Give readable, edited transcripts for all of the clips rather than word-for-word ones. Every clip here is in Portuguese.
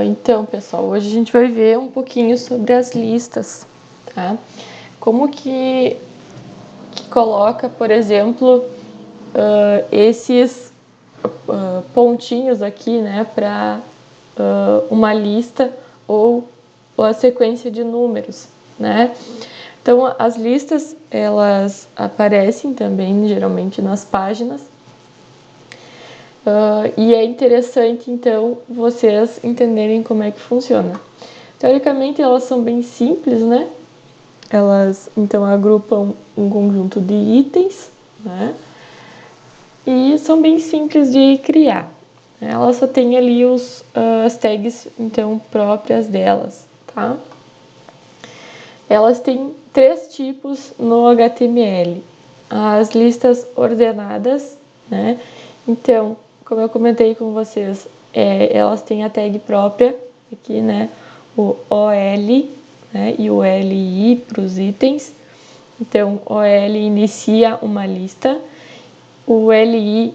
Então, pessoal, hoje a gente vai ver um pouquinho sobre as listas, tá? Como que coloca, por exemplo, esses pontinhos aqui, né, para uma lista ou a sequência de números, né? Então, as listas, elas aparecem também, geralmente, nas páginas. E é interessante, então, vocês entenderem como é que funciona. Teoricamente, elas são bem simples, né? Elas, então, agrupam um conjunto de itens, né? E são bem simples de criar. Elas só têm ali as tags, então, próprias delas, tá? Elas têm 3 tipos no HTML. As listas ordenadas, né? Então, como eu comentei com vocês, elas têm a tag própria aqui, né? O OL, né? E o LI para os itens. Então, OL inicia uma lista, o LI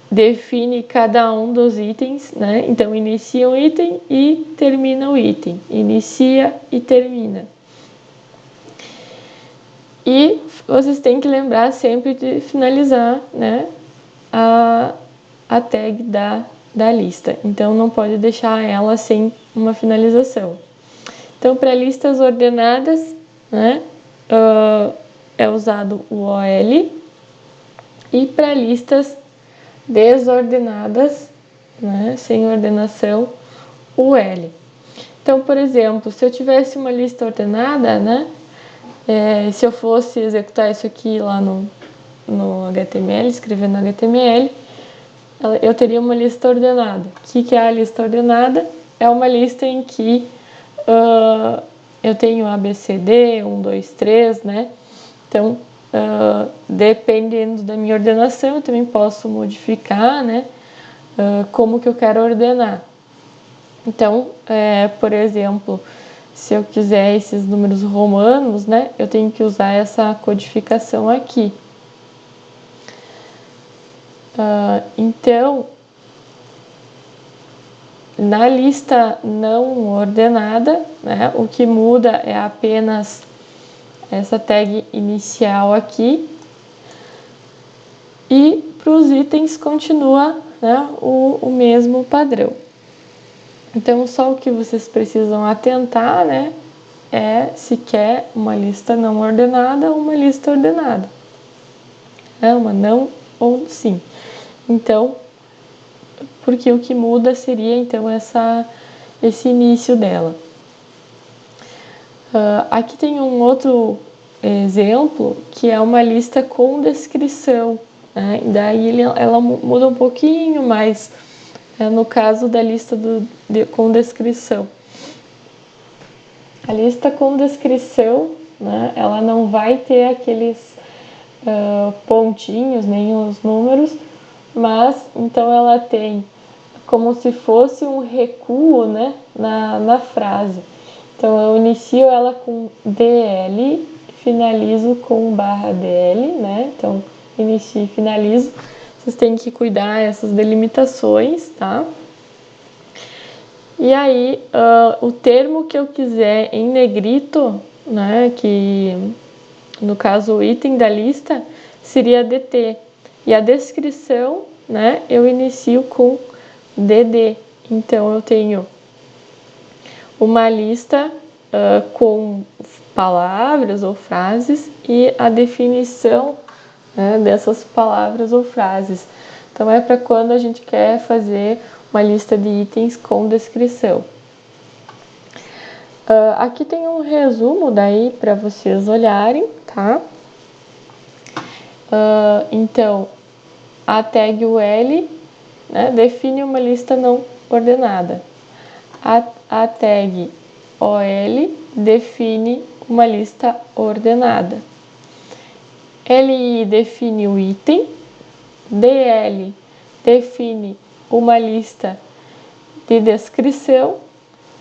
define cada um dos itens, né? Então, inicia um item e termina o item. Inicia e termina. E vocês têm que lembrar sempre de finalizar, né, a tag da lista. Então, não pode deixar ela sem uma finalização. Então, para listas ordenadas, né, é usado o OL. E para listas desordenadas, né, sem ordenação, o L. Então, por exemplo, se eu tivesse uma lista ordenada, né, se eu fosse executar isso aqui lá no HTML, escrever no HTML, eu teria uma lista ordenada. O que é a lista ordenada? É uma lista em que eu tenho ABCD, 1, 2, 3, né? Então, dependendo da minha ordenação, eu também posso modificar, né? Como que eu quero ordenar. Então, por exemplo, se eu quiser esses números romanos, né, eu tenho que usar essa codificação aqui. Então, na lista não ordenada, né, o que muda é apenas essa tag inicial aqui. E para os itens continua, né, o mesmo padrão. Então, só o que vocês precisam atentar, né, é se quer uma lista não ordenada ou uma lista ordenada. É uma não ou sim. Então, porque o que muda seria, então, esse início dela. Aqui tem um outro exemplo, que é uma lista com descrição. Né? Daí ela muda um pouquinho mais, no caso da lista com descrição. A lista com descrição, né, ela não vai ter aqueles pontinhos, nem os números, mas então ela tem como se fosse um recuo, né, na frase. Então eu inicio ela com DL, finalizo com /DL, né? Então inicio e finalizo. Vocês têm que cuidar essas delimitações, tá? E aí, o termo que eu quiser em negrito, né, que no caso o item da lista, seria DT. E a descrição, né, eu inicio com DD. Então, eu tenho uma lista com palavras ou frases e a definição, né, dessas palavras ou frases. Então, é para quando a gente quer fazer uma lista de itens com descrição. Aqui tem um resumo daí para vocês olharem, tá? Então, a tag UL, né, define uma lista não ordenada. A tag OL define uma lista ordenada. LI define o item. DL define uma lista de descrição.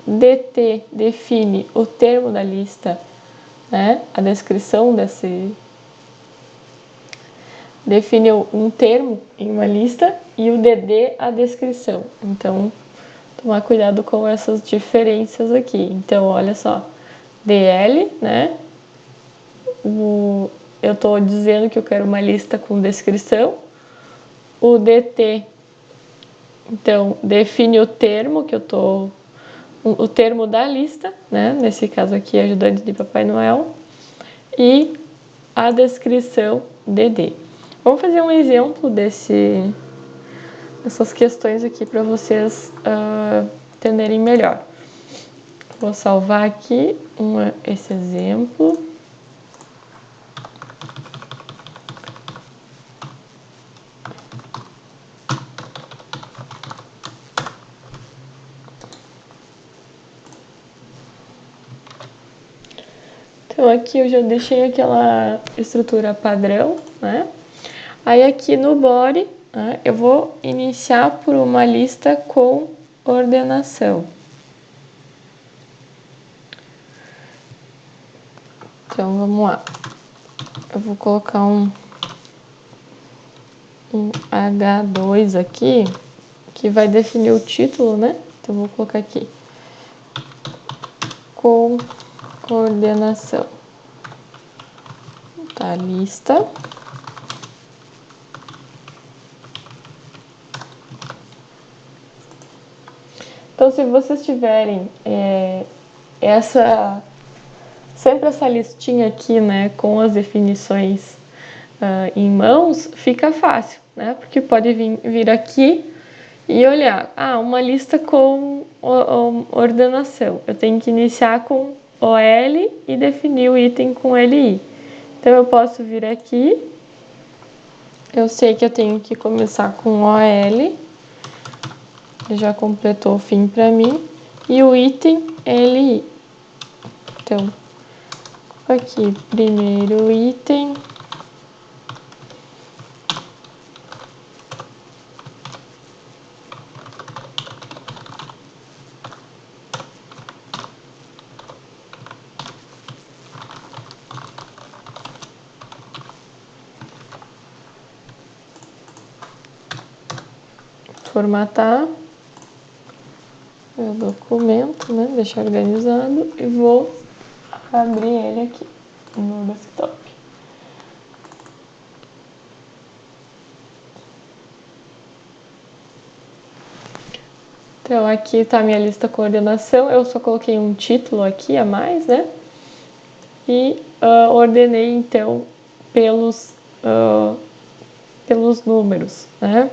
DT define o termo da lista, né? A descrição define um termo em uma lista, e o DD a descrição. Então, tomar cuidado com essas diferenças aqui. Então, olha só, DL, né? Eu estou dizendo que eu quero uma lista com descrição. O DT, então, define o termo que eu tô, o termo da lista, né? Nesse caso aqui, ajudante de Papai Noel. E a descrição DD. Vamos fazer um exemplo dessas questões aqui para vocês entenderem melhor. Vou salvar aqui esse exemplo. Então aqui eu já deixei aquela estrutura padrão, né? Aí aqui no body, né, eu vou iniciar por uma lista com ordenação. Então vamos lá. Eu vou colocar um H2 aqui, que vai definir o título, né? Então eu vou colocar aqui com coordenação. Tá, lista. Então, se vocês tiverem sempre essa listinha aqui, né, com as definições em mãos, fica fácil, né? Porque pode vir aqui e olhar, uma lista com ordenação. Eu tenho que iniciar com OL e definir o item com LI. Então, eu posso vir aqui, eu sei que eu tenho que começar com OL, já completou o fim para mim, e o item LI. Então, aqui, primeiro item, formatar meu documento, né? Deixar organizado e vou abrir ele aqui no desktop. Então aqui está a minha lista coordenação, eu só coloquei um título aqui a mais, né? E ordenei então pelos números, né?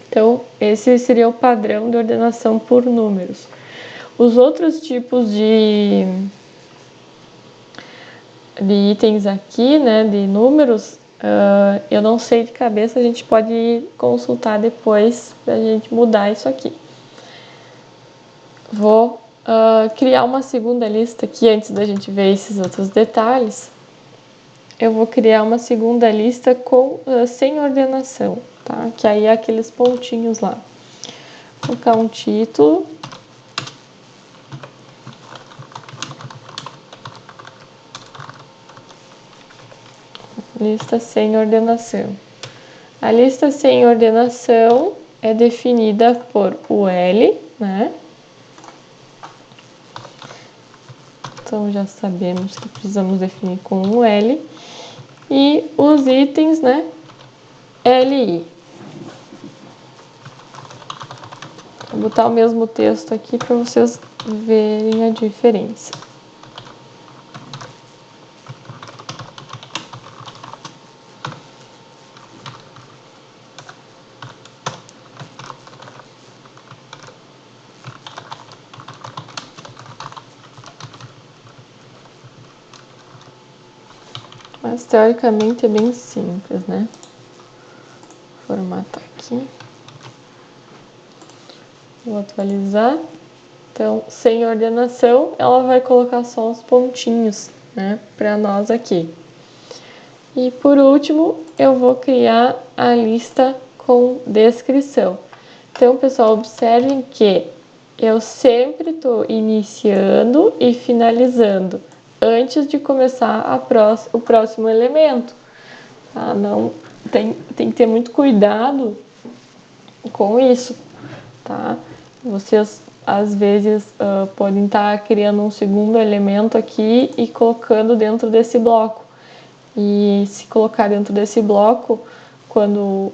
Então, esse seria o padrão de ordenação por números. Os outros tipos de itens aqui, né, de números, eu não sei de cabeça, a gente pode consultar depois para a gente mudar isso aqui. Vou criar uma segunda lista aqui antes da gente ver esses outros detalhes. Eu vou criar uma segunda lista sem ordenação, tá? Que aí é aqueles pontinhos lá. Vou colocar um título. Lista sem ordenação. A lista sem ordenação é definida por UL, né? Então já sabemos que precisamos definir com UL. E os itens, né? LI. Vou botar o mesmo texto aqui para vocês verem a diferença. Mas teoricamente é bem simples, né? Vou formatar aqui. Vou atualizar. Então, sem ordenação, ela vai colocar só os pontinhos, né? Para nós aqui. E por último, eu vou criar a lista com descrição. Então, pessoal, observem que eu sempre estou iniciando e finalizando antes de começar o próximo elemento. Tá? Não, tem que ter muito cuidado com isso, tá? Vocês, às vezes, podem estar criando um segundo elemento aqui e colocando dentro desse bloco. E se colocar dentro desse bloco, quando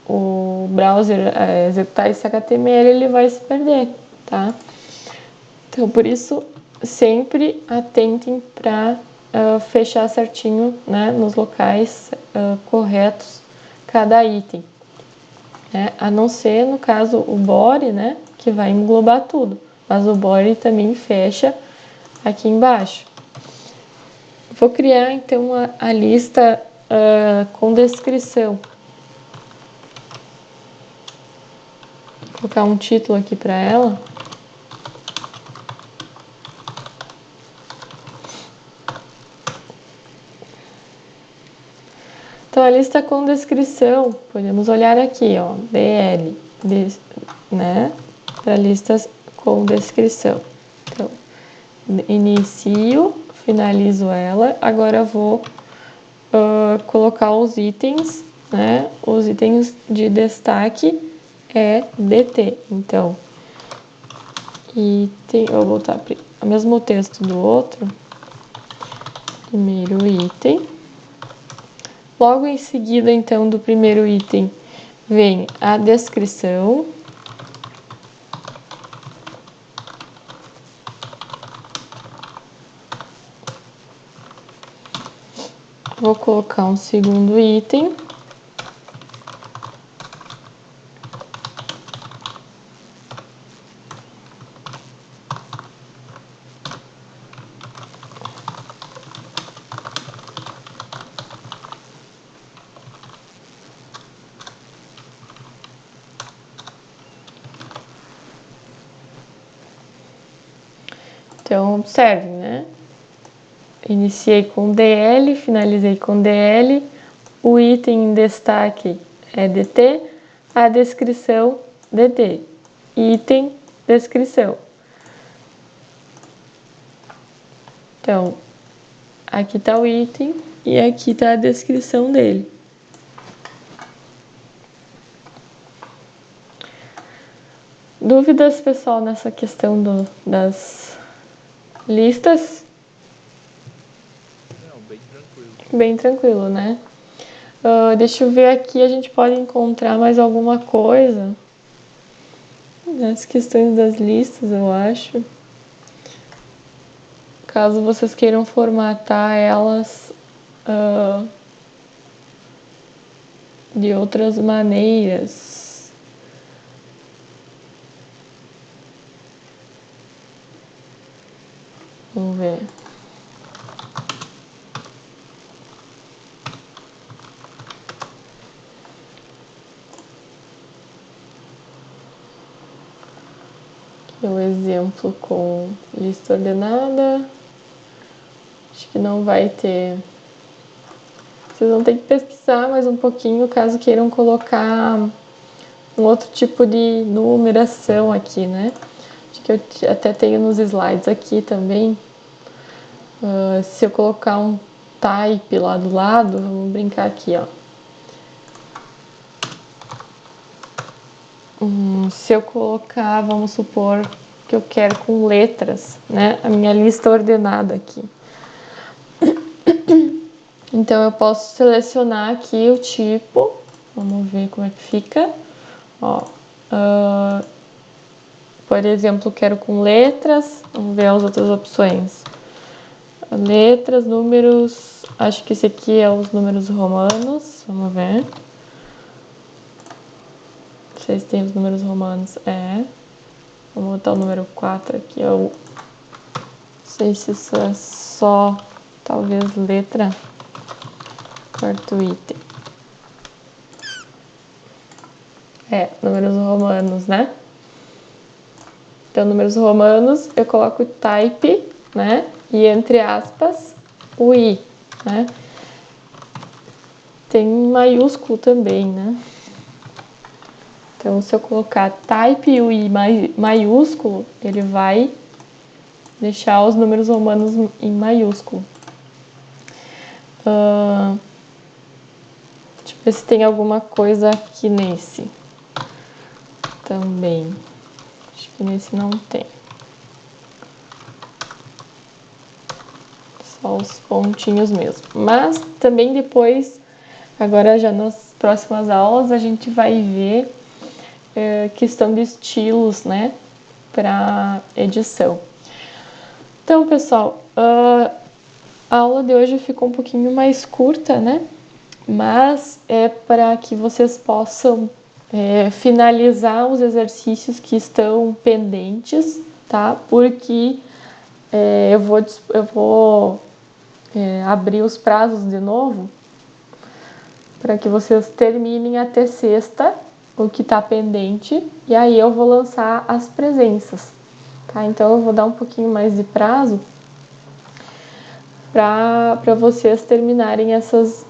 o browser executar esse HTML, ele vai se perder, tá? Então, por isso, sempre atentem para fechar certinho, né, nos locais corretos cada item. A não ser, no caso, o body, né, que vai englobar tudo. Mas o body também fecha aqui embaixo. Vou criar, então, a lista com descrição. Vou colocar um título aqui para ela. Então, a lista com descrição, podemos olhar aqui, ó, DL, né, para listas com descrição. Então, inicio, finalizo ela, agora vou colocar os itens, né, os itens de destaque é DT. Então, item, eu vou botar o mesmo texto do outro, primeiro item. Logo em seguida, então, do primeiro item, vem a descrição. Vou colocar um segundo item. Então, observe, né? Iniciei com DL, finalizei com DL, o item em destaque é DT, a descrição DT, item, descrição. Então, aqui está o item e aqui está a descrição dele. Dúvidas, pessoal, nessa questão das listas? Não, bem tranquilo. Bem tranquilo, né? Deixa eu ver aqui, a gente pode encontrar mais alguma coisa nas questões das listas, eu acho. Caso vocês queiram formatar elas de outras maneiras. Vamos ver. Aqui o exemplo com lista ordenada. Acho que não vai ter. Vocês vão ter que pesquisar mais um pouquinho caso queiram colocar um outro tipo de numeração aqui, né? Acho que eu até tenho nos slides aqui também. Se eu colocar um type lá do lado, vamos brincar aqui, ó. Se eu colocar, vamos supor que eu quero com letras, né? A minha lista ordenada aqui. Então, eu posso selecionar aqui o tipo. Vamos ver como é que fica. Ó, por exemplo, quero com letras. Vamos ver as outras opções. Letras, números. Acho que esse aqui é os números romanos. Vamos ver. Vocês têm os números romanos? Vamos botar o número 4 aqui. Não sei se isso é só, talvez, letra. Quarto item. Números romanos, né? Então, números romanos, eu coloco o type, né? E entre aspas, o i, né? Tem maiúsculo também, né? Então, se eu colocar type e o i maiúsculo, ele vai deixar os números romanos em maiúsculo. Deixa eu ver se tem alguma coisa aqui nesse também. Acho que nesse não tem. Só os pontinhos mesmo. Mas também depois, agora já nas próximas aulas, a gente vai ver questão de estilos, né, para edição. Então, pessoal, a aula de hoje ficou um pouquinho mais curta, né, mas é para que vocês possam finalizar os exercícios que estão pendentes, tá, porque eu vou abrir os prazos de novo para que vocês terminem até sexta o que está pendente, e aí eu vou lançar as presenças, tá? Então eu vou dar um pouquinho mais de prazo para vocês terminarem essas